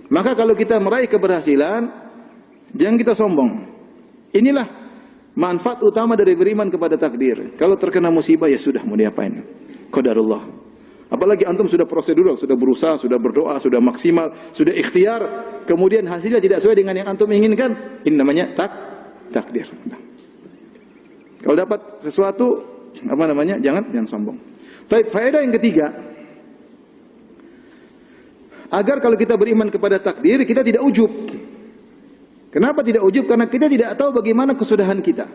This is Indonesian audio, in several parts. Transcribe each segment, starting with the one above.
Maka kalau kita meraih keberhasilan, jangan kita sombong. Inilah manfaat utama dari beriman kepada takdir. Kalau terkena musibah, ya sudah, mau diapain? Qadarullah. Apalagi antum sudah prosedural, sudah berusaha, sudah berdoa, sudah maksimal, sudah ikhtiar, kemudian hasilnya tidak sesuai dengan yang antum inginkan, ini namanya takdir. Kalau dapat sesuatu, jangan sombong. Baik, faedah yang ketiga, agar kalau kita beriman kepada takdir, kita tidak ujub. Kenapa tidak ujub? Karena kita tidak tahu bagaimana kesudahan kita.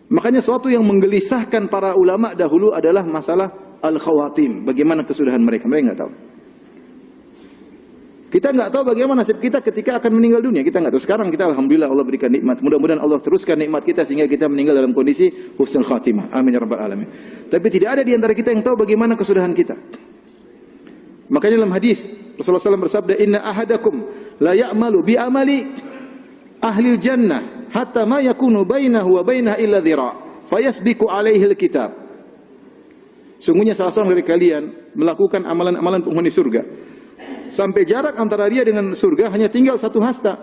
Makanya suatu yang menggelisahkan para ulama dahulu adalah masalah al-khawatim. Bagaimana kesudahan mereka? Mereka nggak tahu. Kita nggak tahu bagaimana nasib kita ketika akan meninggal dunia. Kita nggak tahu. Sekarang kita alhamdulillah Allah berikan nikmat. Mudah-mudahan Allah teruskan nikmat kita sehingga kita meninggal dalam kondisi husnul khatimah. Amin ya rabbal alamin. Tapi tidak ada di antara kita yang tahu bagaimana kesudahan kita. Makanya dalam hadis Rasulullah SAW bersabda, "Inna ahadakum la ya'malu bi amali ahli jannah hatta ma yakunu bainahu wa bainaha illa dhira' fayasbiqu alaihi alkitab." Sungguhnya salah seorang dari kalian melakukan amalan-amalan penghuni surga sampai jarak antara dia dengan surga hanya tinggal 1 hasta.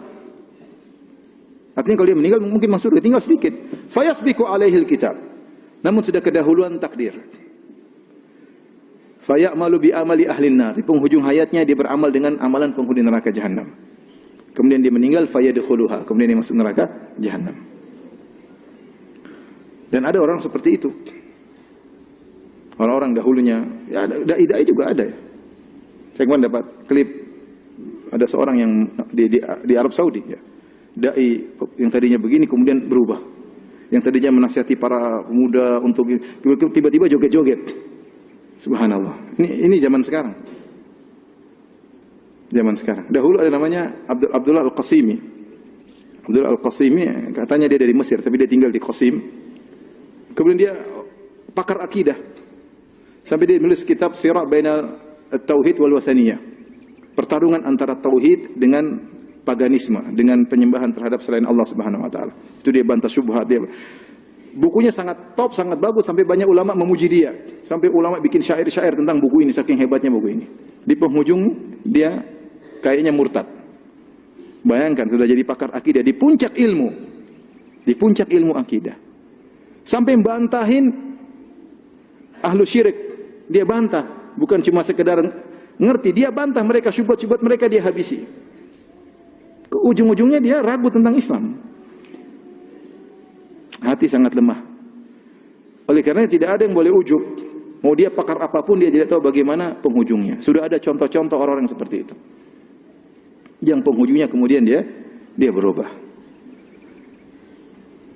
Artinya kalau dia meninggal mungkin masuk surga tinggal sedikit. Fayasbiqu alaihi alkitab. Namun sudah kedahuluan takdir. Fayamalu bi amali ahlin nar. Di penghujung hayatnya dia beramal dengan amalan penghuni neraka jahanam. Kemudian dia meninggal fayadkhuluha. Kemudian dia masuk neraka jahanam. Dan ada orang seperti itu. Orang-orang dahulunya, ya dai-dai juga ada ya. Saya kemarin dapat klip ada seorang yang di Arab Saudi ya. Dai yang tadinya begini kemudian berubah. Yang tadinya menasihati para pemuda untuk tiba-tiba joget-joget. Subhanallah. Ini zaman sekarang. Zaman sekarang. Dahulu ada namanya Abdullah Al-Qasimi. Abdullah Al-Qasimi katanya dia dari Mesir tapi dia tinggal di Qasim. Kemudian dia pakar akidah. Sampai dia menulis kitab Sirah Bainal Tauhid wal Wathaniyah. Pertarungan antara tauhid dengan paganisme, dengan penyembahan terhadap selain Allah Subhanahu wa taala. Itu dia bantah syubhat dia. Bukunya sangat top, sangat bagus sampai banyak ulama memuji dia. Sampai ulama bikin syair-syair tentang buku ini saking hebatnya buku ini. Di penghujung dia kayaknya murtad. Bayangkan sudah jadi pakar akidah di puncak ilmu. Di puncak ilmu akidah. Sampai bantahin ahlu syirik. Dia bantah, bukan cuma sekedar ngerti, dia bantah mereka, syubhat-syubhat mereka dia habisi. Ke ujung-ujungnya dia ragu tentang Islam. Hati sangat lemah. Oleh karena tidak ada yang boleh ujub. Mau dia pakar apapun dia tidak tahu bagaimana penghujungnya. Sudah ada contoh-contoh orang-orang seperti itu. Yang penghujungnya kemudian dia berubah.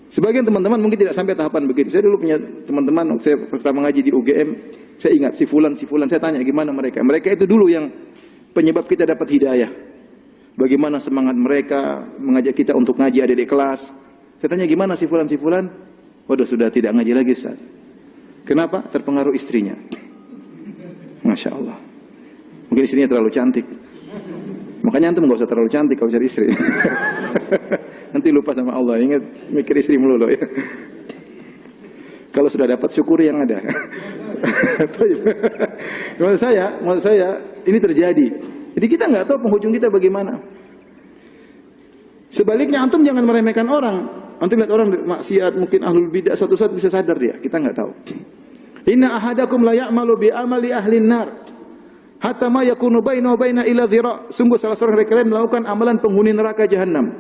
Sebagian teman-teman mungkin tidak sampai tahapan begitu. Saya dulu punya teman-teman, saya pertama ngaji di UGM, saya ingat si fulan, saya tanya gimana mereka. Mereka itu dulu yang penyebab kita dapat hidayah. Bagaimana semangat mereka mengajak kita untuk ngaji ada di kelas. Saya tanya gimana si fulan? Waduh sudah tidak ngaji lagi Ustaz. Kenapa? Terpengaruh istrinya. Masya Allah. Mungkin istrinya terlalu cantik. Makanya antum nggak usah terlalu cantik kalau cari istri. Nanti lupa sama Allah. Ingat mikir istri melulu ya. Kalau sudah dapat syukuri yang ada. Maksud saya ini terjadi. Jadi kita nggak tahu penghujung kita bagaimana. Sebaliknya antum jangan meremehkan orang. Antum lihat orang maksiat, mungkin ahlul bidah, suatu saat bisa sadar dia. Kita nggak tahu. Inna ahadakum la ya'malu bi amali ahlin nar hatta ma yakunu bainahu wa baina illa dhira'. Sungguh salah seorang dari kalian melakukan amalan penghuni neraka jahanam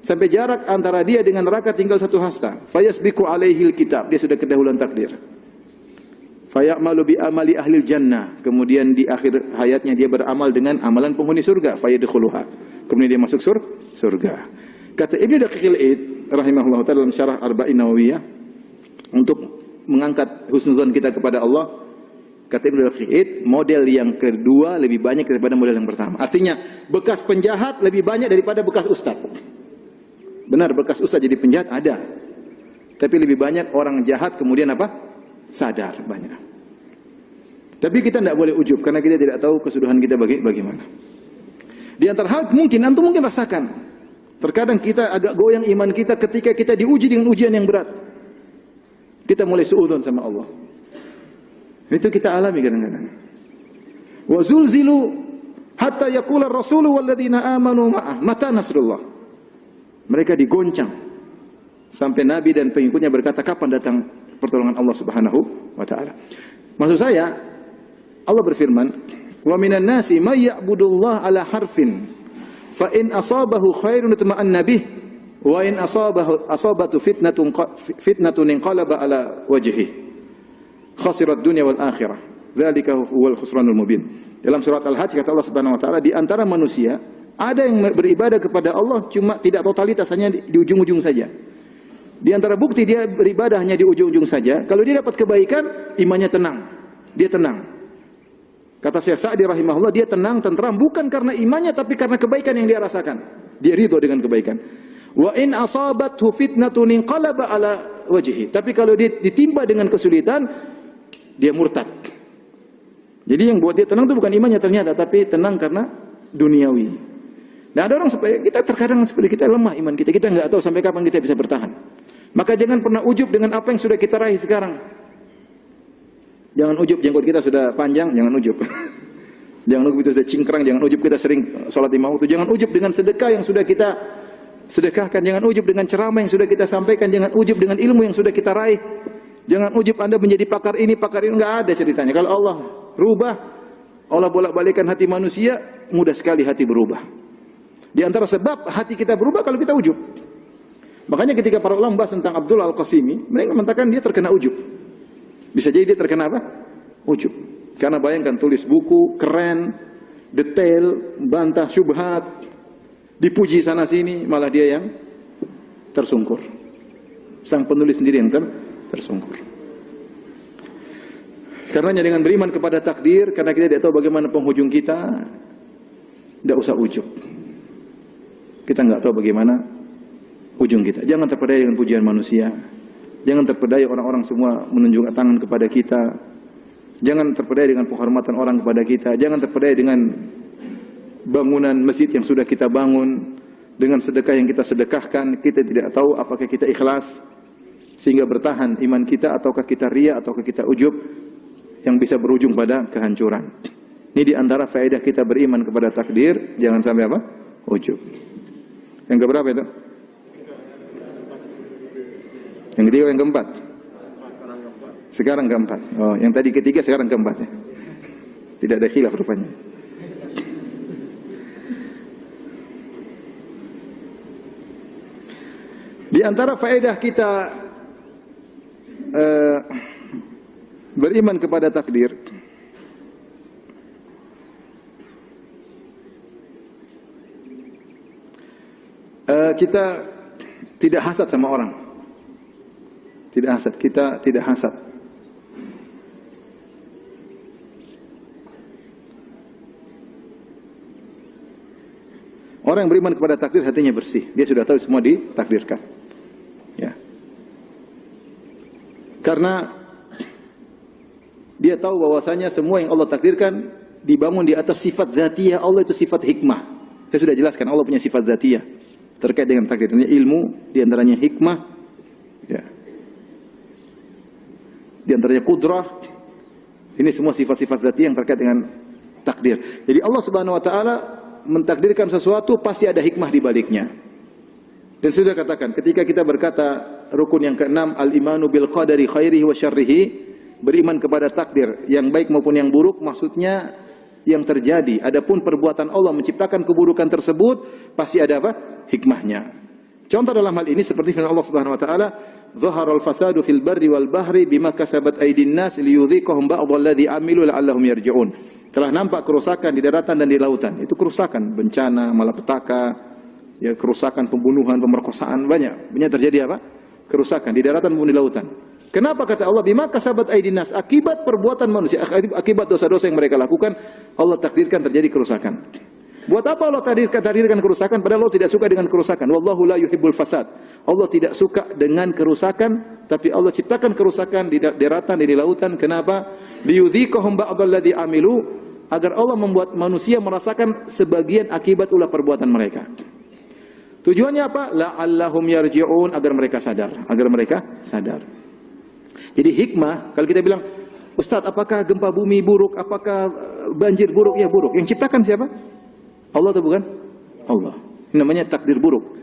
sampai jarak antara dia dengan neraka tinggal 1 hasta. Fayasbiqu alaihil kitab. Dia sudah kedahuluan takdir. Fayamalu bi amali ahlil jannah. Kemudian di akhir hayatnya dia beramal dengan amalan penghuni surga. Fayadkhuluha. Kemudian dia masuk surga. Kata Ibnu Daqiqil Id rahimahullah ta'ala dalam syarah Arba'in Nawawiyah untuk mengangkat husnudzon kita kepada Allah, kata Ibnu Daqiqil Id, model yang kedua lebih banyak daripada model yang pertama. Artinya bekas penjahat lebih banyak daripada bekas ustaz. Benar, bekas ustaz jadi penjahat ada. Tapi lebih banyak orang jahat kemudian apa? Sadar banyak. Tapi kita tidak boleh ujub karena kita tidak tahu kesudahan kita bagaimana. Di antara hal antum mungkin rasakan. Terkadang kita agak goyang iman kita ketika kita diuji dengan ujian yang berat. Kita mulai suudzon sama Allah. Itu kita alami kadang-kadang. Wa zulzilu Hatta yaqula ar-rasulu walladzina amanu ma'ah, mata nasrullah. Mereka digoncang sampai Nabi dan pengikutnya berkata, kapan datang pertolongan Allah Subhanahu wa taala? Maksud saya, Allah berfirman, wa minan nasi may ya'budullah ala harfin fa in asabahu khairun itma'anna bih wa in asabatu fitnatun inqalaba ala wajhihi khasirat dunya wal akhirah dzalika huwal khusranul mubin. Dalam surat Al-Hajj kata Allah Subhanahu wa taala, di antara manusia ada yang beribadah kepada Allah cuma tidak totalitas, hanya di ujung-ujung saja. Di antara bukti dia beribadah hanya di ujung-ujung saja, kalau dia dapat kebaikan, imannya tenang. Dia tenang. Kata Syekh Sa'di rahimahullah, dia tenang, tentram bukan karena imannya tapi karena kebaikan yang dia rasakan. Dia ridho dengan kebaikan. Wa in asabathu fitnatun inqalaba ala wajhi. Tapi kalau dia ditimpa dengan kesulitan, dia murtad. Jadi yang buat dia tenang itu bukan imannya ternyata, tapi tenang karena duniawi. Nah, ada orang seperti kita, terkadang seperti kita lemah iman kita. Kita enggak tahu sampai kapan kita bisa bertahan. Maka jangan pernah ujub dengan apa yang sudah kita raih sekarang. Jangan ujub, jenggot kita sudah panjang, jangan ujub. Jangan ujub kita sudah cingkrang, jangan ujub kita sering salat lima waktu. Jangan ujub dengan sedekah yang sudah kita sedekahkan, jangan ujub dengan ceramah yang sudah kita sampaikan, jangan ujub dengan ilmu yang sudah kita raih. Jangan ujub Anda menjadi pakar ini, enggak ada ceritanya. Kalau Allah rubah, Allah bolak-balikan hati manusia, mudah sekali hati berubah. Di antara sebab hati kita berubah kalau kita ujub. Makanya ketika para ulama bahas tentang Abdul Al-Qasimi, mereka mengatakan dia terkena ujub. Bisa jadi dia terkena apa? Ujub. Karena bayangkan tulis buku, keren, detail, bantah syubhat, dipuji sana sini, malah dia yang tersungkur. Sang penulis sendiri yang tersungkur. Karenanya dengan beriman kepada takdir, karena kita tidak tahu bagaimana penghujung kita, tidak usah ujub. Kita nggak tahu bagaimana ujung kita. Jangan terpedaya dengan pujian manusia. Jangan terpedaya orang-orang semua menunjukkan tangan kepada kita. Jangan terpedaya dengan penghormatan orang kepada kita. Jangan terpedaya dengan bangunan masjid yang sudah kita bangun, dengan sedekah yang kita sedekahkan. Kita tidak tahu apakah kita ikhlas sehingga bertahan iman kita, ataukah kita ria, ataukah kita ujub yang bisa berujung pada kehancuran. Ini di antara faedah kita beriman kepada takdir, jangan sampai apa? Ujub. Yang keberapa itu? Yang ketiga, yang keempat? Sekarang keempat. Oh, yang tadi ketiga, sekarang keempat ya. Tidak ada khilaf rupanya. Di antara faedah kita beriman kepada takdir, kita tidak hasad sama orang. Tidak hasad, kita tidak hasad. Orang yang beriman kepada takdir hatinya bersih. Dia sudah tahu semua ditakdirkan. Ya. Karena dia tahu bahwasanya semua yang Allah takdirkan dibangun di atas sifat dzatiyah Allah, itu sifat hikmah. Saya sudah jelaskan Allah punya sifat dzatiyah terkait dengan takdir. Ilmu, di antaranya hikmah, ya. Di antaranya kudrah. Ini semua sifat-sifat dzatiyah yang terkait dengan takdir. Jadi Allah Subhanahu wa taala mentakdirkan sesuatu pasti ada hikmah di baliknya. Dan sudah katakan, ketika kita berkata rukun yang keenam, al-imanu bil qadari khairihi wa syarrihi, beriman kepada takdir yang baik maupun yang buruk, maksudnya yang terjadi. Adapun perbuatan Allah menciptakan keburukan tersebut, pasti ada apa? Hikmahnya. Contoh dalam hal ini seperti firman Allah Subhanahu wa taala, "Dhaharal fasadu fil barri wal bahri bima kasabat aydin nas liyudhiqahum ba'dalladzi amilu la'allahum yarji'un." Telah nampak kerusakan di daratan dan di lautan. Itu kerusakan, bencana, malapetaka, ya, kerusakan, pembunuhan, pemerkosaan, banyak terjadi apa? Kerusakan di daratan maupun di lautan. Kenapa kata Allah bima kasabat aydin nas? Akibat perbuatan manusia, akibat dosa-dosa yang mereka lakukan, Allah takdirkan terjadi kerusakan. Buat apa Allah takdirkan kerusakan padahal Allah tidak suka dengan kerusakan? Wallahu la yuhibbul fasad. Allah tidak suka dengan kerusakan, tapi Allah ciptakan kerusakan di daratan dan di lautan. Kenapa? Liyudhiqahum ba'dalladzi amilu, agar Allah membuat manusia merasakan sebagian akibat ulah perbuatan mereka. Tujuannya apa? La'allahum yarji'un, agar mereka sadar. Jadi hikmah, kalau kita bilang, Ustaz, apakah gempa bumi buruk? Apakah banjir buruk? Ya buruk. Yang ciptakan siapa? Allah atau bukan? Allah. Ini namanya takdir buruk.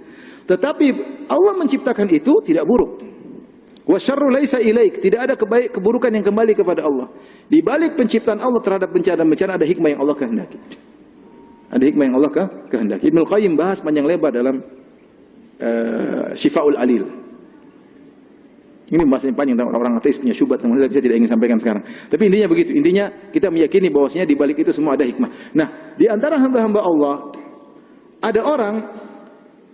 Tetapi Allah menciptakan itu tidak buruk. Wa syarru laisa ilaik, tidak ada keburukan yang kembali kepada Allah. Di balik penciptaan Allah terhadap bencana-bencana ada hikmah yang Allah kehendaki. Ada hikmah yang Allah kehendaki. Ibnu Qayyim bahas panjang lebar dalam Syifaul Alil. Ini bahasanya panjang, orang ateis punya syubhat yang saya tidak ingin sampaikan sekarang. Tapi intinya begitu. Intinya kita meyakini bahwasanya di balik itu semua ada hikmah. Nah, di antara hamba-hamba Allah ada orang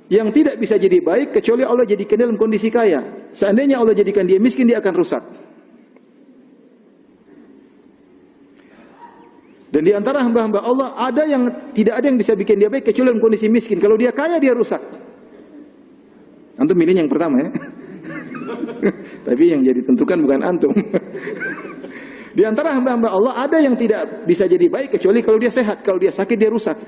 yang tidak bisa jadi baik kecuali Allah jadikan dalam kondisi kaya. Seandainya Allah jadikan dia miskin, dia akan rusak. Dan di antara hamba-hamba Allah ada yang tidak ada yang bisa bikin dia baik kecuali dalam kondisi miskin. Kalau dia kaya, dia rusak. Antum milih yang pertama ya. Tapi yang jadi tentukan bukan antum. Di antara hamba-hamba Allah ada yang tidak bisa jadi baik kecuali kalau dia sehat. Kalau dia sakit, dia rusak.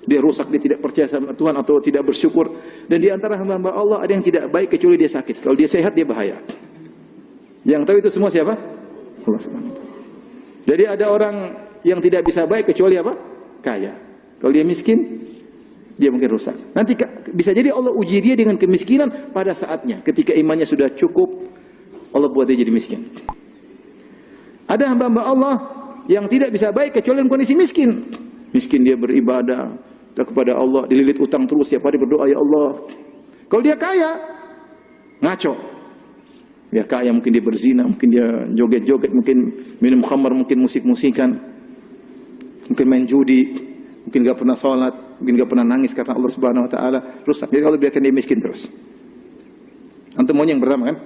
Dia rusak, dia tidak percaya sama Tuhan atau tidak bersyukur. Dan di antara hamba-hamba Allah ada yang tidak baik kecuali dia sakit. Kalau dia sehat, dia bahaya. Yang tahu itu semua siapa? Allah Subhanahu wa taala. Jadi ada orang yang tidak bisa baik kecuali apa? Kaya. Kalau dia miskin, dia mungkin rusak. Nanti bisa jadi Allah uji dia dengan kemiskinan pada saatnya. Ketika imannya sudah cukup, Allah buat dia jadi miskin. Ada hamba-hamba Allah yang tidak bisa baik kecuali dalam kondisi miskin. Miskin dia beribadah kepada Allah, dililit utang terus, setiap hari berdoa, ya Allah. Kalau dia kaya, ngaco. Dia kaya, mungkin dia berzina, mungkin dia joget-joget, mungkin minum khamar, mungkin musik-musikan, mungkin main judi, mungkin gak pernah sholat, mungkin gak pernah nangis karena Allah Subhanahu wa taala, rusak. Jadi Allah biarkan dia miskin terus. Antum maunya yang pertama kan?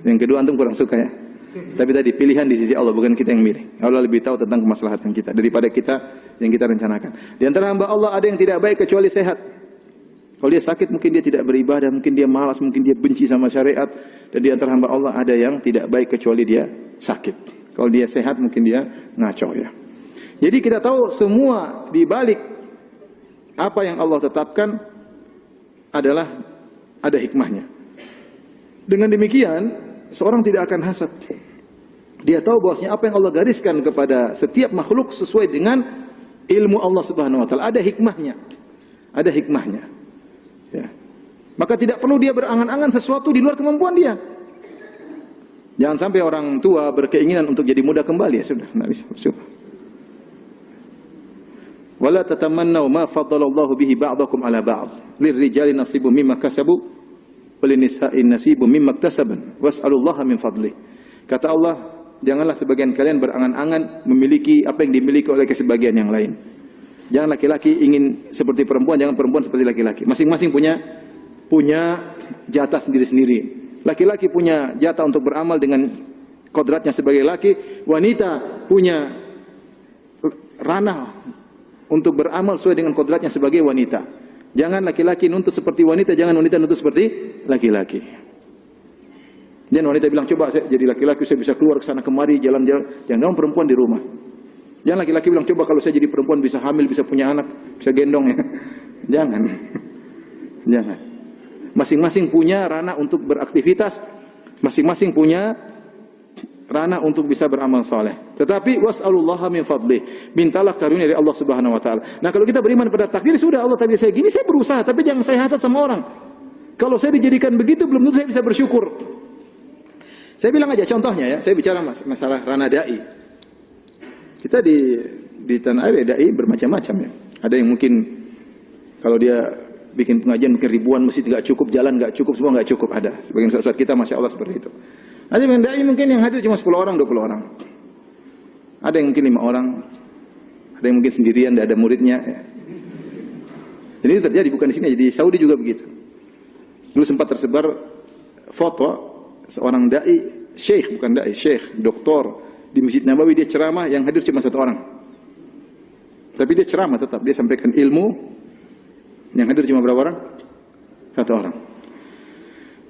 Yang kedua antum kurang suka ya. Tapi tadi pilihan di sisi Allah, bukan kita yang milih. Allah lebih tahu tentang kemaslahatan kita daripada kita yang kita rencanakan. Di antara hamba Allah ada yang tidak baik kecuali sehat. Kalau dia sakit mungkin dia tidak beribadah, mungkin dia malas, mungkin dia benci sama syariat. Dan di antara hamba Allah ada yang tidak baik kecuali dia sakit. Kalau dia sehat mungkin dia ngaco ya. Jadi kita tahu semua di balik apa yang Allah tetapkan adalah ada hikmahnya. Dengan demikian seorang tidak akan hasad. Dia tahu bahwasanya apa yang Allah gariskan kepada setiap makhluk sesuai dengan ilmu Allah Subhanahu wa taala. Ada hikmahnya. Ada hikmahnya. Ya. Maka tidak perlu dia berangan-angan sesuatu di luar kemampuan dia. Jangan sampai orang tua berkeinginan untuk jadi muda kembali, ya sudah, enggak bisa bersyukur. Wala tatamannaw ma faddalallahu bihi ba'dakum ala ba'd. Lirrijali nasibun mimma kasabu walinisa'in nasibun mimma iktasaban was'alullaha min fadli. Kata Allah, janganlah sebagian kalian berangan-angan memiliki apa yang dimiliki oleh sebagian yang lain. Jangan laki-laki ingin seperti perempuan, jangan perempuan seperti laki-laki. Masing-masing punya jatah sendiri-sendiri. Laki-laki punya jatah untuk beramal dengan kodratnya sebagai laki, wanita punya ranah untuk beramal sesuai dengan kodratnya sebagai wanita. Jangan laki-laki nuntut seperti wanita, jangan wanita nuntut seperti laki-laki. Jangan wanita bilang, coba saya jadi laki-laki, saya bisa keluar ke sana kemari, jalan-jalan. Jangan perempuan di rumah. Jangan laki-laki bilang, coba kalau saya jadi perempuan bisa hamil, bisa punya anak, bisa gendong ya. Jangan. Jangan. Masing-masing punya ranah untuk beraktivitas, masing-masing punya ranah untuk bisa beramal soleh. Tetapi was'alullaha min fadli, mintalah karunia dari Allah Subhanahu wa taala. Nah, kalau kita beriman pada takdir, sudah Allah takdir saya gini, saya berusaha, tapi jangan saya hasad sama orang. Kalau saya dijadikan begitu, belum tentu saya bisa bersyukur. Saya bilang aja contohnya ya, saya bicara masalah ranah dai. Kita di tanah air dai bermacam-macam ya. Ada yang mungkin kalau dia bikin pengajian mungkin ribuan, masjid enggak cukup, jalan enggak cukup, semua enggak cukup, ada. Sebagian saat kita Masya Allah seperti itu. Ada yang dai mungkin yang hadir cuma 10 orang, 20 orang. Ada yang mungkin 5 orang. Ada yang mungkin sendirian, tidak ada muridnya. Jadi ini terjadi bukan di sini, di Saudi juga begitu. Dulu sempat tersebar foto seorang dai, syekh bukan dai, syekh, doktor di Masjid Nabawi, dia ceramah yang hadir cuma 1 orang. Tapi dia ceramah tetap, dia sampaikan ilmu, yang hadir cuma berapa orang? 1 orang.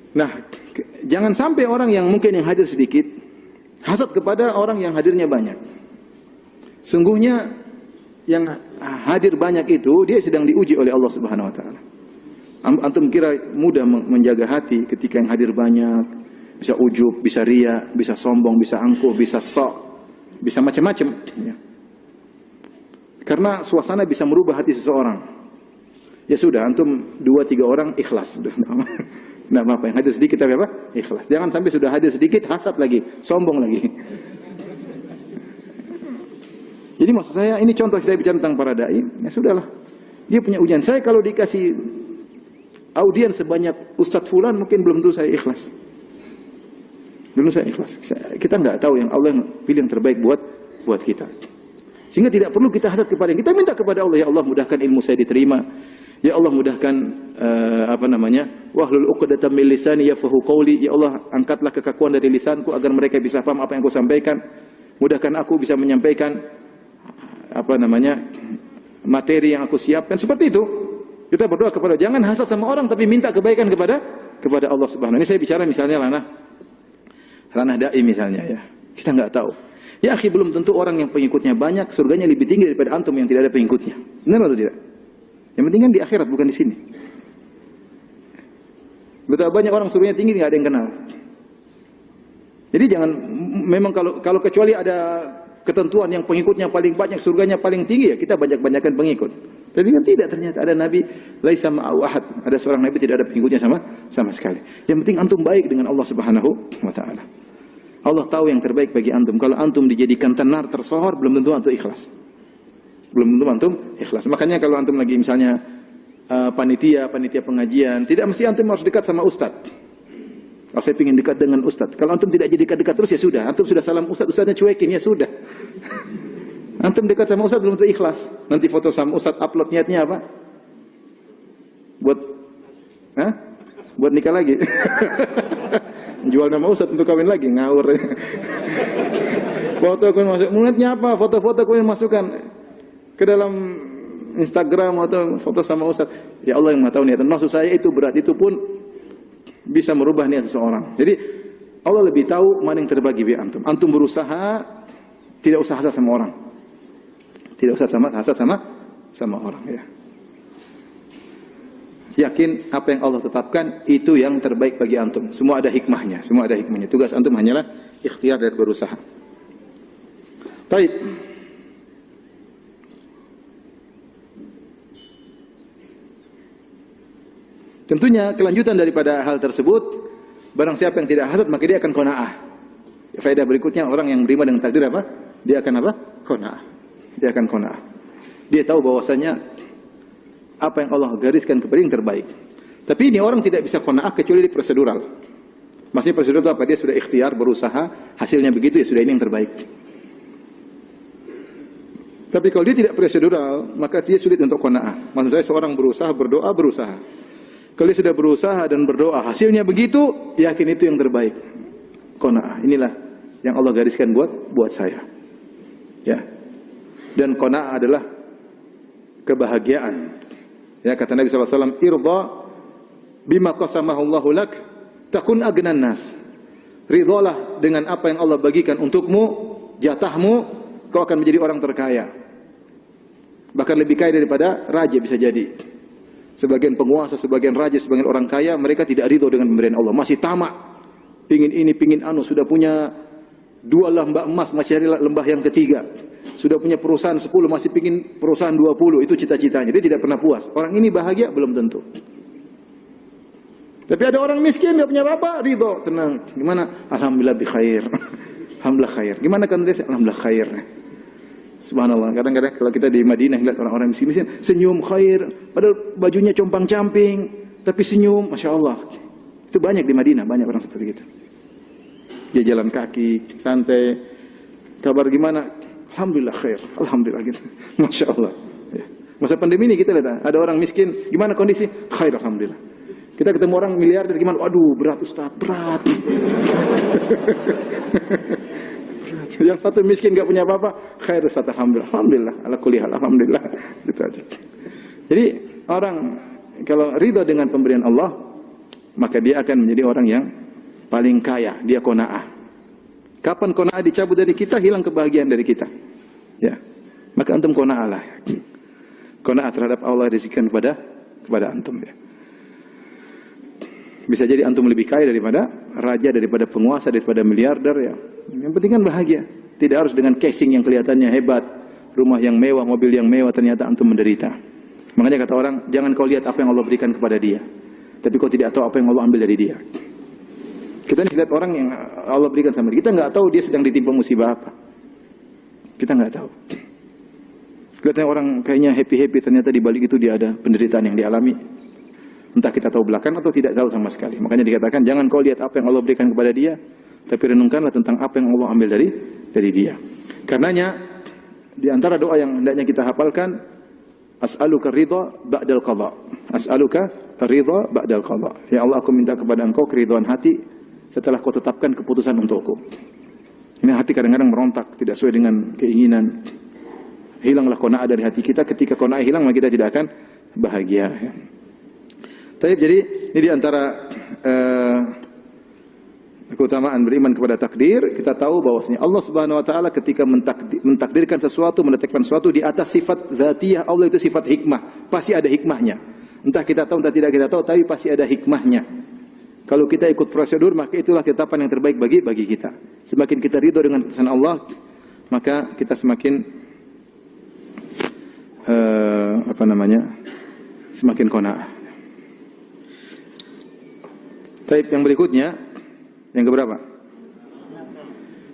Nah, jangan sampai orang yang mungkin yang hadir sedikit hasad kepada orang yang hadirnya banyak. Sungguhnya yang hadir banyak itu dia sedang diuji oleh Allah Subhanahu wa taala. Antum kira mudah menjaga hati ketika yang hadir banyak, bisa ujub, bisa ria, bisa sombong, bisa angkuh, bisa sok, bisa macam-macam ya. Karena suasana bisa merubah hati seseorang. Ya sudah, antum 2-3 orang ikhlas sudah. Enggak apa-apa, yang hadir sedikit tapi apa? Ikhlas. Jangan sampai sudah hadir sedikit hasad lagi, sombong lagi. Jadi maksud saya, ini contoh saya bicara tentang para dai, ya sudahlah. Dia punya ujian. Saya kalau dikasih audiens sebanyak Ustadz Fulan mungkin belum tentu saya ikhlas. Belum saya ikhlas. Kita enggak tahu yang Allah pilih yang terbaik buat kita. Sehingga tidak perlu kita hasad kepada yang kita minta kepada Allah, ya Allah mudahkan ilmu saya diterima. Ya Allah mudahkan wahlul 'uqdatam min lisani yafqahu qawli. Ya Allah angkatlah kekakuan dari lisanku agar mereka bisa paham apa yang aku sampaikan. Mudahkan aku bisa menyampaikan materi yang aku siapkan. Seperti itu. Kita berdoa kepada, jangan hasad sama orang tapi minta kebaikan kepada Allah Subhanahu. Ini saya bicara misalnya ranah dai misalnya ya. Kita enggak tahu. Ya akhi, belum tentu orang yang pengikutnya banyak surganya lebih tinggi daripada antum yang tidak ada pengikutnya. Benar atau tidak? Yang penting kan di akhirat, bukan di sini. Betapa banyak orang surganya tinggi tidak ada yang kenal. Jadi jangan, memang kalau kecuali ada ketentuan yang pengikutnya paling banyak, surganya paling tinggi, ya kita banyak-banyakan pengikut. Tapi kan tidak, ternyata ada nabi laisa ma'ahu ahad. Ada seorang nabi tidak ada pengikutnya sama sekali. Yang penting antum baik dengan Allah Subhanahu wa taala. Allah tahu yang terbaik bagi antum. Kalau antum dijadikan tenar tersohor, belum tentu antum ikhlas. Belum tentu antum ikhlas. Makanya kalau antum lagi misalnya panitia pengajian, tidak mesti antum harus dekat sama ustaz. Kalau saya ingin dekat dengan ustaz. Kalau antum tidak jadi dekat terus, ya sudah. Antum sudah salam ustaznya cuekin, ya sudah. Antum dekat sama ustaz belum tentu ikhlas. Nanti foto sama ustaz upload, niatnya apa? Buat nikah lagi. Jual nama ustaz untuk kawin lagi, ngawur. Foto kau masuk, niatnya apa? Foto-foto kau masukkan ke dalam Instagram atau foto sama ustaz. Ya Allah yang tahu niatan. Maksud saya itu berat, itu pun bisa merubah niat seseorang. Jadi Allah lebih tahu mana yang terbaik bagi antum. Antum berusaha, tidak usah hasad sama orang. Tidak usah hasad sama orang ya. Yakin apa yang Allah tetapkan itu yang terbaik bagi antum. Semua ada hikmahnya, Tugas antum hanyalah ikhtiar dan berusaha. Baik. Tentunya kelanjutan daripada hal tersebut, barang siapa yang tidak hasad maka dia akan qanaah. Faedah berikutnya, orang yang beriman dengan takdir apa? Dia akan apa? Qanaah. Dia akan qanaah. Dia tahu bahwasanya apa yang Allah gariskan kepada yang terbaik. Tapi ini orang tidak bisa qanaah kecuali di prosedural. Maksudnya prosedural itu apa? Dia sudah ikhtiar, berusaha, hasilnya begitu, ya sudah ini yang terbaik. Tapi kalau dia tidak prosedural, maka dia sulit untuk qanaah. Maksud saya seorang berusaha, berdoa, berusaha. Kalau dia sudah berusaha dan berdoa, hasilnya begitu, yakin itu yang terbaik. Qanaah. Inilah yang Allah gariskan buat saya. Ya. Dan qanaah adalah kebahagiaan. Ya, kata Nabi SAW, irda bima qasamahu Allahu lak takun agnan nas. Ridhalah dengan apa yang Allah bagikan untukmu, jatahmu, kau akan menjadi orang terkaya. Bahkan lebih kaya daripada raja bisa jadi. Sebagian penguasa, sebagian raja, sebagian orang kaya, mereka tidak ridho dengan pemberian Allah. Masih tamak. Pingin ini, pingin anu. Sudah punya 2 lembah emas, masih cari lembah yang ketiga. Sudah punya perusahaan 10, masih pingin perusahaan 20. Itu cita-citanya. Dia tidak pernah puas. Orang ini bahagia? Belum tentu. Tapi ada orang miskin, dia punya apa? Ridho, tenang. Gimana? Alhamdulillah bi khair. Alhamdulillah khair. Gimana kan dia? Alhamdulillah khair. Subhanallah, kadang-kadang kalau kita di Madinah lihat orang-orang miskin senyum khair, padahal bajunya compang-camping, tapi senyum, masya Allah. Itu banyak di Madinah, banyak orang seperti itu. Dia jalan kaki, santai. Kabar gimana? Alhamdulillah khair, alhamdulillah gitu. Masya Allah. Ya. Masa pandemi ini kita lihat, ada orang miskin, gimana kondisi? Khair, alhamdulillah. Kita ketemu orang miliarder gimana? Waduh, berat Ustaz, berat. Yang satu miskin gak punya apa-apa, khair Ustaz, alhamdulillah. Alhamdulillah, ala kulli hal, alhamdulillah. Gitu aja. Jadi orang kalau ridha dengan pemberian Allah, maka dia akan menjadi orang yang paling kaya. Dia qanaah. Kapan qanaah dicabut dari kita, hilang kebahagiaan dari kita. Ya. Maka antum qanaah lah. Qanaah terhadap Allah rezekikan kepada antum ya. Bisa jadi antum lebih kaya daripada raja, daripada penguasa, daripada miliarder ya. Yang penting kan bahagia. Tidak harus dengan casing yang kelihatannya hebat, rumah yang mewah, mobil yang mewah, ternyata antum menderita. Makanya kata orang, jangan kau lihat apa yang Allah berikan kepada dia, tapi kau tidak tahu apa yang Allah ambil dari dia. Kita lihat orang yang Allah berikan sama dia, kita nggak tahu dia sedang ditimpa musibah apa. Kita nggak tahu. Kelihatannya orang kayaknya happy-happy, ternyata di balik itu dia ada penderitaan yang dialami. Entah kita tahu belakang atau tidak tahu sama sekali. Makanya dikatakan, jangan kau lihat apa yang Allah berikan kepada dia, tapi renungkanlah tentang apa yang Allah ambil dari dia. Karenanya di antara doa yang hendaknya kita hafalkan, as'aluka ridha ba'dal qadha. As'aluka ridha ba'dal qadha. Ya Allah, aku minta kepada Engkau keridhaan hati setelah Kau tetapkan keputusan untukku. Ini hati kadang-kadang merontak, tidak sesuai dengan keinginan. Hilanglah qanaah dari hati kita. Ketika qanaah hilang, maka kita tidak akan bahagia. Tapi jadi ini di antara keutamaan beriman kepada takdir. Kita tahu bahwasanya Allah Subhanahu wa taala ketika mentakdirkan sesuatu, menetapkan sesuatu di atas sifat zatiyah Allah, itu sifat hikmah. Pasti ada hikmahnya. Entah kita tahu entah tidak kita tahu, tapi pasti ada hikmahnya. Kalau kita ikut prosedur, maka itulah ketetapan yang terbaik bagi kita. Semakin kita ridho dengan keputusan Allah, maka kita semakin semakin qanaah. Taib yang berikutnya, yang keberapa?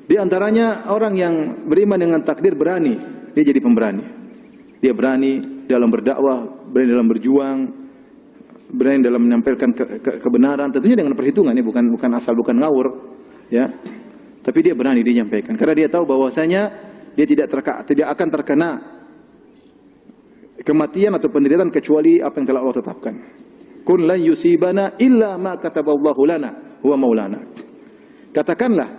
Di antaranya orang yang beriman dengan takdir berani, dia jadi pemberani. Dia berani dalam berdakwah, berani dalam berjuang, berani dalam menyampaikan kebenaran, tentunya dengan perhitungan, ini bukan asal, bukan ngawur, ya. Tapi dia berani dia nyampaikan karena dia tahu bahwasanya dia tidak akan terkena kematian atau penderitaan kecuali apa yang telah Allah tetapkan. Kun lan yusibana illa ma kataballahu lana huwa maulana. Katakanlah,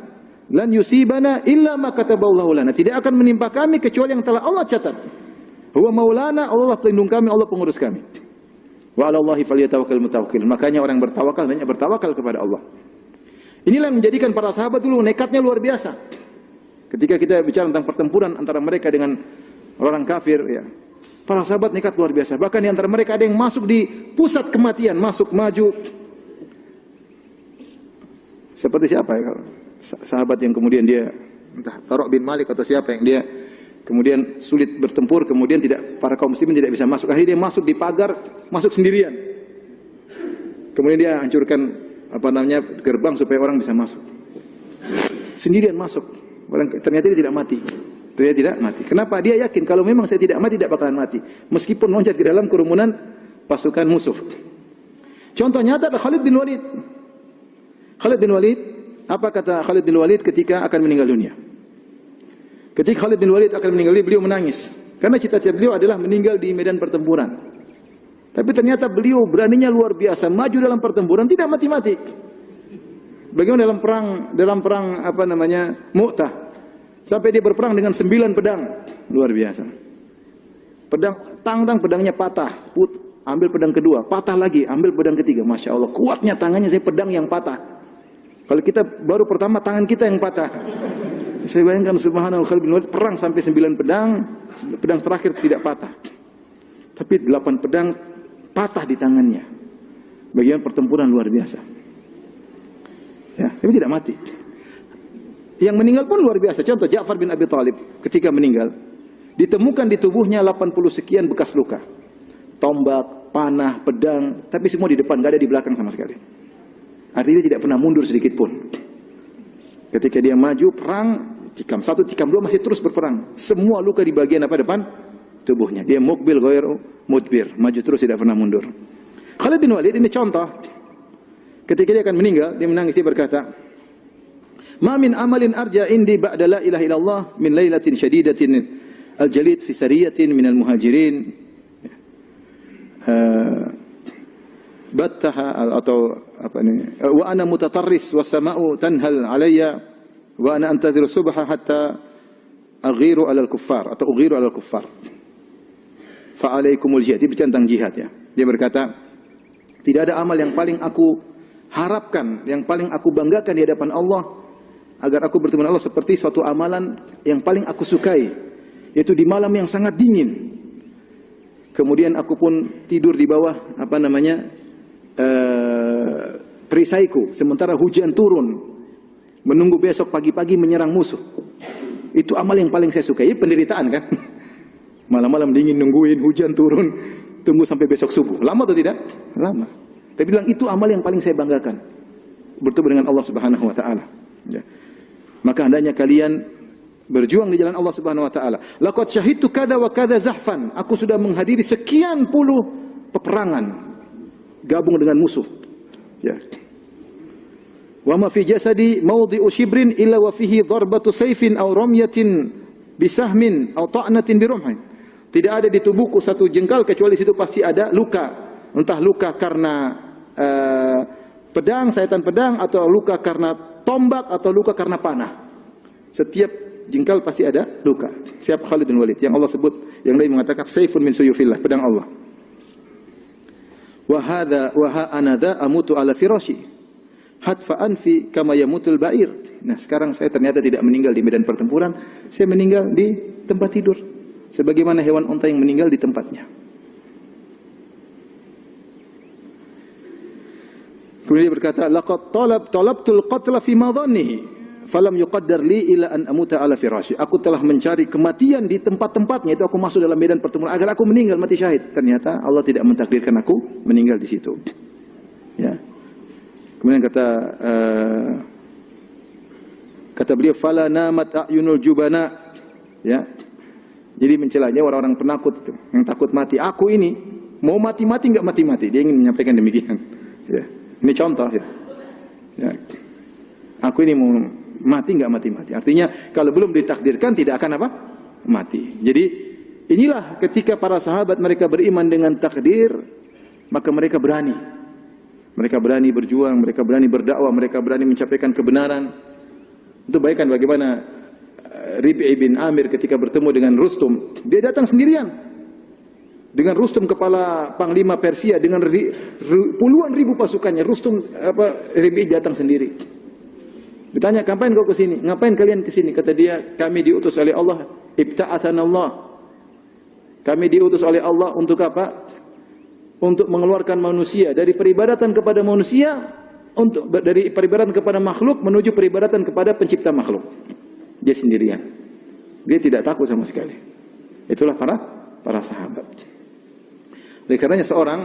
lan yusibana illa ma kataballahu lana. Tidak akan menimpa kami kecuali yang telah Allah catat. Huwa maulana, Allah pelindung kami, Allah pengurus kami. Wa 'alallahi falyatawakkalul mutawakkilun. Makanya orang bertawakal banyak bertawakal kepada Allah. Inilah yang menjadikan para sahabat dulu nekatnya luar biasa. Ketika kita bicara tentang pertempuran antara mereka dengan orang kafir, ya. Para sahabat nekat luar biasa. Bahkan di antara mereka ada yang masuk di pusat kematian, masuk maju. Seperti siapa ya? Sahabat yang kemudian dia entah Tariq bin Malik atau siapa yang dia kemudian sulit bertempur, kemudian para kaum muslimin tidak bisa masuk. Akhirnya dia masuk di pagar, masuk sendirian. Kemudian dia hancurkan gerbang supaya orang bisa masuk. Sendirian masuk. Ternyata dia tidak mati. Dia tidak mati. Kenapa? Dia yakin kalau memang saya tidak mati, tidak bakalan mati. Meskipun loncat ke dalam kerumunan pasukan musuh. Contoh nyata adalah Khalid bin Walid. Khalid bin Walid, apa kata Khalid bin Walid ketika akan meninggal dunia? Ketika Khalid bin Walid akan meninggal dunia, beliau menangis. Karena cita-cita beliau adalah meninggal di medan pertempuran. Tapi ternyata beliau beraninya luar biasa, maju dalam pertempuran, tidak mati-mati. Bagaimana dalam perang Mu'tah? Sampai dia berperang dengan 9 pedang. Luar biasa. Pedangnya patah. Ambil pedang kedua. Patah lagi. Ambil pedang ketiga. Masya Allah. Kuatnya tangannya saya pedang yang patah. Kalau kita baru pertama tangan kita yang patah. Saya bayangkan subhanallah Khalid bin Walid perang sampai 9 pedang. Pedang terakhir tidak patah. Tapi 8 pedang patah di tangannya. Bagaimana pertempuran luar biasa. Ya, tapi tidak mati. Yang meninggal pun luar biasa. Contoh Ja'far bin Abi Thalib ketika meninggal, ditemukan di tubuhnya 80 sekian bekas luka. Tombak, panah, pedang, tapi semua di depan, enggak ada di belakang sama sekali. Artinya dia tidak pernah mundur sedikit pun. Ketika dia maju perang, tikam 1, tikam 2 masih terus berperang. Semua luka di bagian depan tubuhnya. Dia mukbil ghairu mudbir, maju terus tidak pernah mundur. Khalid bin Walid ini contoh. Ketika dia akan meninggal, dia menangis, dia berkata, "Ma min amalin arja indi ba'da la ilaha illallah min lailatin syadidatin al-jalid fi sariyatin min al-muhajirin battaha atau apa ini wa ana mutatarris was sama'u tanhal alayya wa ana antadhiru subha hatta aghiru 'ala al-kuffar atau ughiru 'ala al-kuffar fa alaikumul jihad." Itu tentang jihad ya. Dia berkata, tidak ada amal yang paling aku harapkan, yang paling aku banggakan di hadapan Allah agar aku bertemu dengan Allah seperti suatu amalan yang paling aku sukai, yaitu di malam yang sangat dingin. Kemudian aku pun tidur di bawah perisaiku sementara hujan turun, menunggu besok pagi-pagi menyerang musuh. Itu amal yang paling saya sukai. Ini penderitaan kan? Malam-malam dingin nungguin hujan turun, tunggu sampai besok subuh. Lama atau tidak? Lama. Tapi bilang itu amal yang paling saya banggakan. Bertemu dengan Allah Subhanahu wa taala. Ya. Maka hendaknya kalian berjuang di jalan Allah Subhanahu wa taala. Laqad syahidtu kada wa kada zahfan. Aku sudah menghadiri sekian puluh peperangan gabung dengan musuh. Ya. Wa ma fi jasadi mawdi'u shibrin illa wa fihi darbatu sayfin aw ramyatin bisahmin aw ta'natin birumhin. Tidak ada di tubuhku satu jengkal kecuali situ pasti ada luka. Entah luka karena pedang, sayatan pedang, atau luka karena tombak, atau luka karena panah. Setiap jengkal pasti ada luka. Siapa Khalid bin Walid yang Allah sebut, yang lain mengatakan sayfun min suyufillah, pedang Allah. Wa hadza wa ha anadha amutu ala firashi hatfa anfi kama yamutul ba'ir. Nah, sekarang saya ternyata tidak meninggal di medan pertempuran, saya meninggal di tempat tidur. Sebagaimana hewan unta yang meninggal di tempatnya. Kemudian dia berkata, laqad talabtul qatla fi madhannihi falam yuqaddar li ila an amuta ala firashi. Aku telah mencari kematian di tempat-tempatnya, itu aku masuk dalam medan pertempuran agar aku meninggal mati syahid. Ternyata Allah tidak mentakdirkan aku meninggal di situ. Ya. Kemudian kata beliau, fala namat ayunul jubana. Ya. Jadi mencelanya orang-orang penakut itu, yang takut mati. Aku ini mau mati-mati enggak mati-mati. Dia ingin menyampaikan demikian. Ya. Ini contoh ya. Ya. Aku ini mau mati enggak mati-mati. Artinya kalau belum ditakdirkan tidak akan apa? Mati. Jadi inilah ketika para sahabat mereka beriman dengan takdir, maka mereka berani. Mereka berani berjuang, mereka berani berdakwah, mereka berani mencapaikan kebenaran. Itu bayangkan bagaimana Rib'i bin Amir ketika bertemu dengan Rustum, dia datang sendirian. Dengan Rustum kepala panglima Persia dengan puluhan ribu pasukannya, Rib'i datang sendiri. Ditanya, "Ngapain kau ke sini? Ngapain kalian ke sini?" Kata dia, "Kami diutus oleh Allah, ibta'atsana Allah." Kami diutus oleh Allah untuk apa? Untuk mengeluarkan manusia dari peribadatan kepada manusia, dari peribadatan kepada makhluk menuju peribadatan kepada pencipta makhluk. Dia sendirian. Dia tidak takut sama sekali. Itulah para sahabat. Oleh karenanya seorang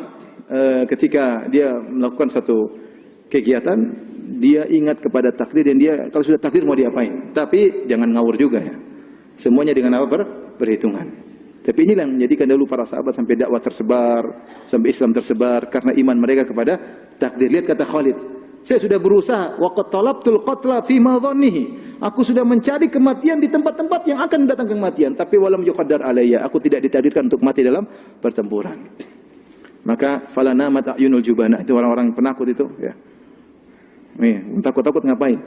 ketika dia melakukan satu kegiatan, dia ingat kepada takdir dan dia kalau sudah takdir mau diapain. Tapi jangan ngawur juga ya. Semuanya dengan apa? Perhitungan. Tapi inilah yang menjadikan dulu para sahabat sampai dakwah tersebar, sampai Islam tersebar karena iman mereka kepada takdir. Lihat kata Khalid, saya sudah berusaha, waqad talabtul qatla fi madhannihi. Aku sudah mencari kematian di tempat-tempat yang akan datang kematian, tapi walam yuqaddar alayya. Aku tidak ditakdirkan untuk mati dalam pertempuran. Maka fala namat ayunul jubana, itu orang-orang penakut itu, ya. Nih, takut-takut ngapain?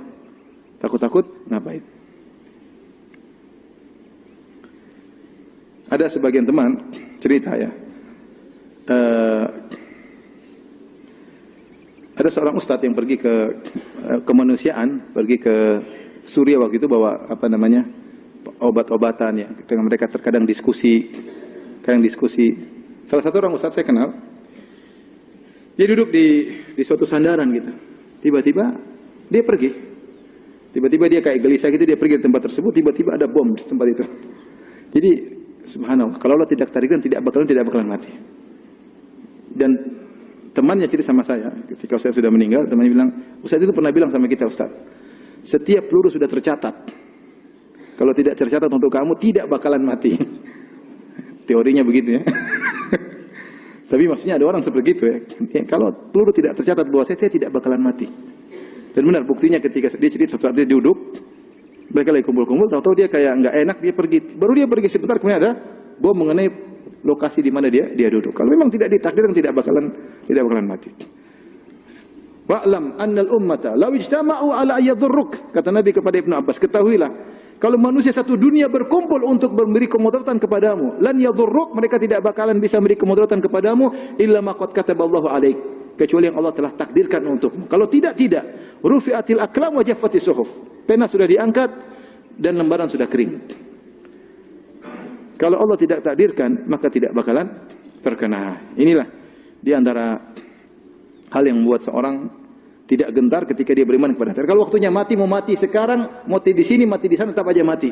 Takut-takut ngapain? Ada sebagian teman cerita ya. Ada seorang ustadz yang pergi ke kemanusiaan, pergi ke Suriah waktu itu bawa obat-obatan ya. Mereka terkadang diskusi, Salah satu orang ustadz saya kenal, dia duduk di suatu sandaran gitu. Tiba-tiba dia pergi. Tiba-tiba dia kayak gelisah gitu, dia pergi di tempat tersebut. Tiba-tiba ada bom di tempat itu. Jadi subhanallah, kalau Allah tidak takdirkan tidak bakalan mati. Dan temannya cerita sama saya, ketika Ustaz sudah meninggal, temannya bilang, Ustaz itu pernah bilang sama kita, Ustaz, setiap peluru sudah tercatat. Kalau tidak tercatat untuk kamu, tidak bakalan mati. Teorinya begitu ya. Tapi maksudnya ada orang seperti itu ya. Kalau peluru tidak tercatat bahwa saya tidak bakalan mati. Dan benar, buktinya ketika dia cerita sesuatu, dia duduk, mereka lagi kumpul-kumpul, tahu-tahu dia kayak nggak enak, dia pergi. Baru dia pergi sebentar, kemudian ada bom mengenai lokasi di mana dia duduk. Kalau memang tidak ditakdirkan tidak bakalan mati. Wa'lam annal ummata law ijtama'u ala ayyadhurruk, kata Nabi kepada Ibnu Abbas, ketahuilah kalau manusia satu dunia berkumpul untuk memberi kemudaratan kepadamu, lan yadhurruk, mereka tidak bakalan bisa memberi kemudaratan kepadamu illa ma qad kataballahu alaik, kecuali yang Allah telah takdirkan untukmu. Kalau tidak, rufi'atil aqlam wa jaffatis suhuf, pena sudah diangkat dan lembaran sudah kering. Kalau Allah tidak takdirkan, maka tidak bakalan terkena. Inilah di antara hal yang membuat seorang tidak gentar ketika dia beriman kepada takdir. Kalau waktunya mati, mau mati sekarang, mati di sini, mati di sana, tetap aja mati.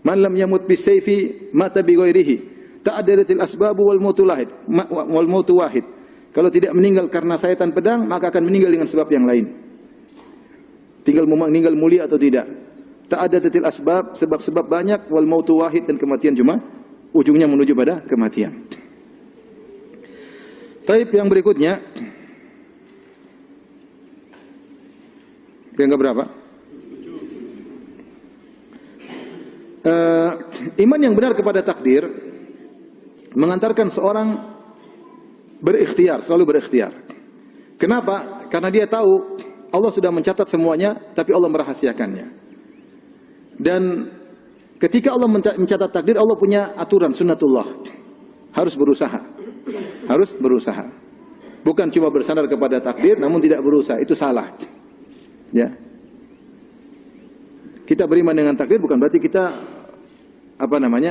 Man lam yamut bisayfi mata bi ghairihi. Ta'addadatil asbabu wal mautu wahid. Wal mautu wahid. Kalau tidak meninggal karena sayatan pedang, maka akan meninggal dengan sebab yang lain. Tinggal meninggal mulia atau tidak. Ta'addadatil asbab, sebab-sebab banyak, wal mautu wahid, dan kematian cuma ujungnya menuju pada kematian. Taib yang berikutnya. Yang keberapa? Iman yang benar kepada takdir mengantarkan seorang berikhtiar, selalu berikhtiar. Kenapa? Karena dia tahu Allah sudah mencatat semuanya, tapi Allah merahasiakannya. Dan ketika Allah mencatat takdir, Allah punya aturan sunnatullah. Harus berusaha. Harus berusaha. Bukan cuma bersandar kepada takdir namun tidak berusaha, itu salah. Ya. Kita beriman dengan takdir bukan berarti kita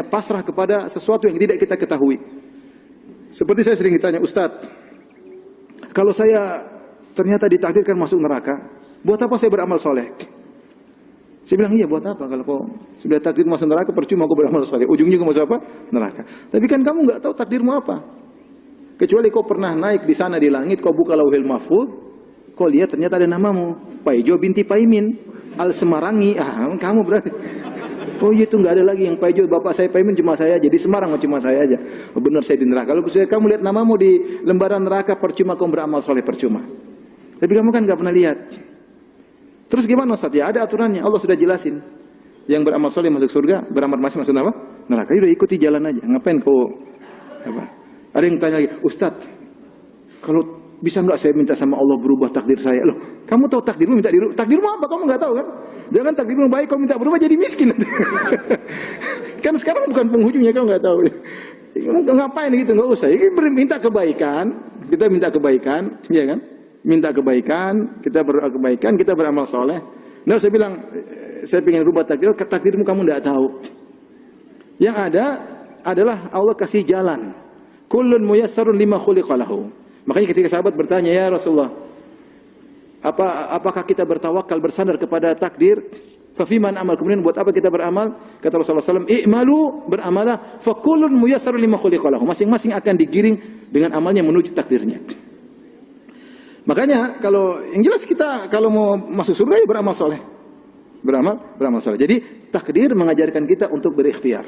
pasrah kepada sesuatu yang tidak kita ketahui. Seperti saya sering ditanya, Ustadz, kalau saya ternyata ditakdirkan masuk neraka, buat apa saya beramal soleh? Saya bilang, iya, buat apa? Kalau kau sudah takdir masuk neraka, percuma kau beramal soleh. Ujungnya kau masuk apa? Neraka. Tapi kan kamu nggak tahu takdirmu apa. Kecuali kau pernah naik di sana di langit, kau buka lauhil mahfuz, kau lihat ternyata ada namamu, Paijo binti Paimin, Al-Semarangi. Kamu berarti. Oh iya, itu nggak ada lagi yang Paijo, bapak saya Paimin cuma saya aja, di Semarang cuma saya aja. Oh, benar saya di neraka. Kalau kamu lihat namamu di lembaran neraka, percuma kamu beramal soleh, percuma. Tapi kamu kan nggak pernah lihat. Terus gimana Ustaz? Ya ada aturannya, Allah sudah jelasin. Yang beramal soleh masuk surga, beramal masih masuk apa? Neraka. Udah ikuti jalan aja. Ngapain kau apa? Ada yang tanya lagi, Ustaz, kalau bisa nggak saya minta sama Allah berubah takdir saya? Loh, kamu tahu takdirmu, minta dirubah. Takdirmu apa? Kamu nggak tahu kan? Jangan takdirmu baik, kamu minta berubah jadi miskin. Kan sekarang bukan penghujungnya, kamu nggak tahu. Ngapain gitu? Nggak usah. Ini minta kebaikan, kita minta kebaikan, ya kan? Minta kebaikan, kita berdoa kebaikan, kita beramal soleh. Nah, saya bilang, saya ingin rubah takdirmu kamu nggak tahu. Yang ada adalah Allah kasih jalan. Kullun muyassarun lima khuliqa lahu. Makanya ketika sahabat bertanya, ya Rasulullah, apakah kita bertawakal, bersandar kepada takdir? Fafiman amal, kemudian buat apa kita beramal? Kata Rasulullah SAW, i'malu, beramalah, fakullun muyassarun lima khuliqa lahu. Masing-masing akan digiring dengan amalnya menuju takdirnya. Makanya kalau yang jelas kita kalau mau masuk surga ya beramal soleh, beramal soleh. Jadi takdir mengajarkan kita untuk berikhtiar.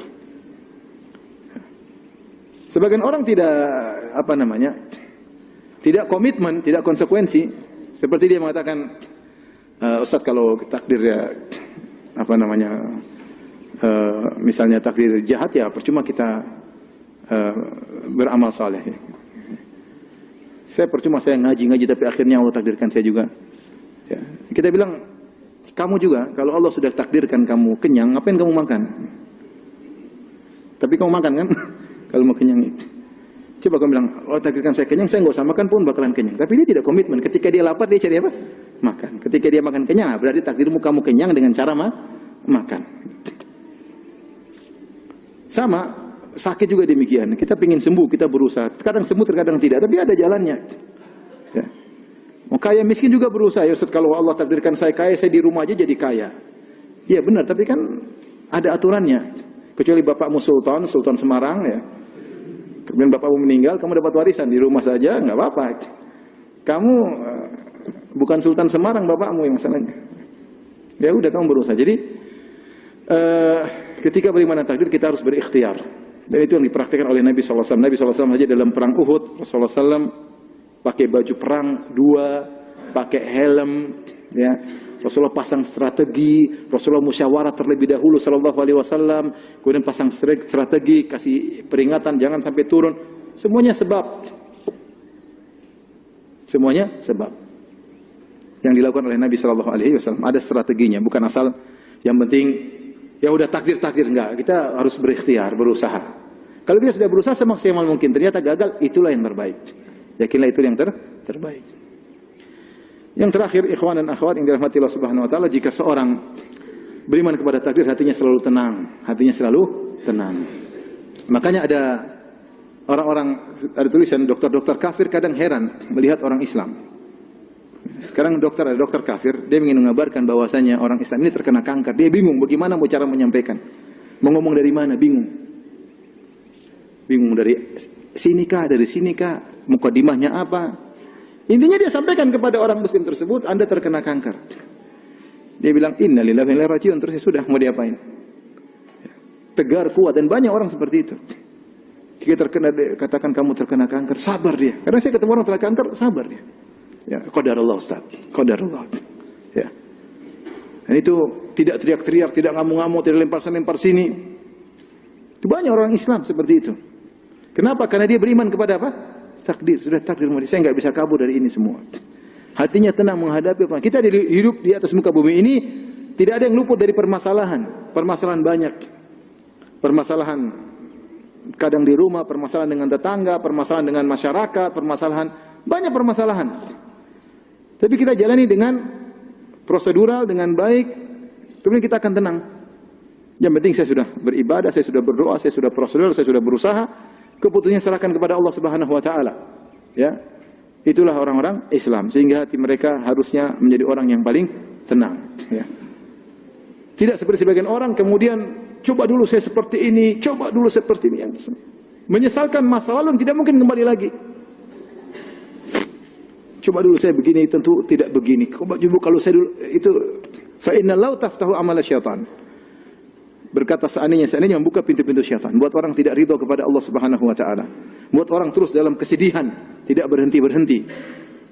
Sebagian orang tidak tidak komitmen, tidak konsekuensi. Seperti dia mengatakan, Ustaz, kalau takdir ya misalnya takdir jahat ya percuma kita beramal soleh. Saya percuma saya ngaji tapi akhirnya Allah takdirkan saya juga. Ya. Kita bilang, kamu juga kalau Allah sudah takdirkan kamu kenyang, ngapain kamu makan? Tapi kamu makan kan? Kalau mau kenyang itu. Coba kamu bilang, Allah takdirkan saya kenyang, saya nggak usah makan pun bakalan kenyang. Tapi dia tidak komitmen. Ketika dia lapar dia cari apa? Makan. Ketika dia makan kenyang, berarti takdirmu kamu kenyang dengan cara makan. Sama, sakit juga demikian. Kita ingin sembuh, kita berusaha. Kadang sembuh, terkadang tidak. Tapi ada jalannya. Ya. Mau kaya miskin juga berusaha. Ya Ustaz, kalau Allah takdirkan saya kaya, saya di rumah aja jadi kaya. Iya benar, tapi kan ada aturannya. Kecuali bapakmu Sultan Semarang ya. Kemudian bapakmu meninggal, kamu dapat warisan di rumah saja, nggak apa-apa. Kamu bukan Sultan Semarang, bapakmu yang masalahnya. Ya udah kamu berusaha. Jadi ketika beriman takdir kita harus berikhtiar. Dan itu yang dipraktikkan oleh Nabi SAW. Nabi SAW saja dalam perang Uhud, Rasulullah SAW pakai baju perang 2, pakai helm, ya. Rasulullah pasang strategi, Rasulullah musyawarah terlebih dahulu sallallahu alaihi wasallam, kemudian pasang strategi, kasih peringatan jangan sampai turun. Semuanya sebab. Semuanya sebab. Yang dilakukan oleh Nabi sallallahu alaihi wasallam ada strateginya, bukan asal yang penting ya udah takdir enggak. Kita harus berikhtiar, berusaha. Kalau kita sudah berusaha semaksimal mungkin, ternyata gagal, itulah yang terbaik. Yakinlah itu yang terbaik. Yang terakhir, ikhwan dan akhwat yang dirahmati Allah Subhanahu wa taala, jika seorang beriman kepada takdir, hatinya selalu tenang. Makanya ada orang-orang, ada tulisan dokter-dokter kafir kadang heran melihat orang Islam. Sekarang ada dokter kafir, dia ingin mengabarkan bahwasanya orang Islam ini terkena kanker. Dia bingung bagaimana mau cara menyampaikan. Mau ngomong dari mana? Bingung. Bingung dari sini kah, dari sini kah? Mukadimahnya apa? Intinya dia sampaikan kepada orang muslim tersebut, Anda terkena kanker. Dia bilang, innalillahi wa inna ilaihi raji'un. Terus ya sudah, mau diapain? Tegar, kuat, dan banyak orang seperti itu. Jika katakan kamu terkena kanker, sabar dia. Karena saya ketemu orang terkena kanker, sabar dia. Ya, qadarullah Ustaz, qadarullah. Ya. Dan itu tidak teriak-teriak, tidak ngamuk-ngamuk, tidak lempar sini. Itu banyak orang Islam seperti itu. Kenapa? Karena dia beriman kepada apa? Takdir, sudah takdir. Saya nggak bisa kabur dari ini semua. Hatinya tenang menghadapi apa. Kita hidup di atas muka bumi ini, tidak ada yang luput dari permasalahan. Permasalahan banyak. Permasalahan kadang di rumah, permasalahan dengan tetangga, permasalahan dengan masyarakat, banyak permasalahan. Tapi kita jalani dengan prosedural, dengan baik, kemudian kita akan tenang. Yang penting saya sudah beribadah, saya sudah berdoa, saya sudah prosedural, saya sudah berusaha, keputusannya serahkan kepada Allah Subhanahu wa taala. Ya. Itulah orang-orang Islam, sehingga hati mereka harusnya menjadi orang yang paling tenang, ya. Tidak seperti sebagian orang kemudian coba dulu saya seperti ini, coba dulu seperti ini, menyesalkan masa lalu yang tidak mungkin kembali lagi. Coba dulu saya begini, tentu tidak begini. Coba kalau saya dulu itu, fa inna law taftahu amala syaitan. Berkata seandainya membuka pintu-pintu syaitan, buat orang tidak ridho kepada Allah Subhanahu wa taala. Buat orang terus dalam kesedihan, tidak berhenti-berhenti.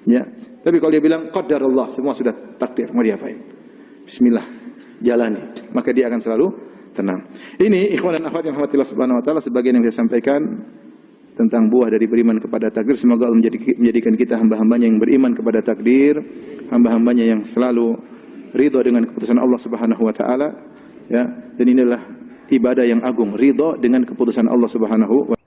Ya. Tapi kalau dia bilang qadarullah, semua sudah takdir, mau diapain? Bismillah, jalani. Maka dia akan selalu tenang. Ini ikhwan dan akhwat yang rahmatillah Subhanahu wa taala, sebagian yang saya sampaikan tentang buah dari beriman kepada takdir. Semoga Allah menjadikan kita hamba-hambanya yang beriman kepada takdir, hamba-hambanya yang selalu ridho dengan keputusan Allah Subhanahu wa taala. Ya, dan inilah ibadah yang agung, ridho dengan keputusan Allah Subhanahu wa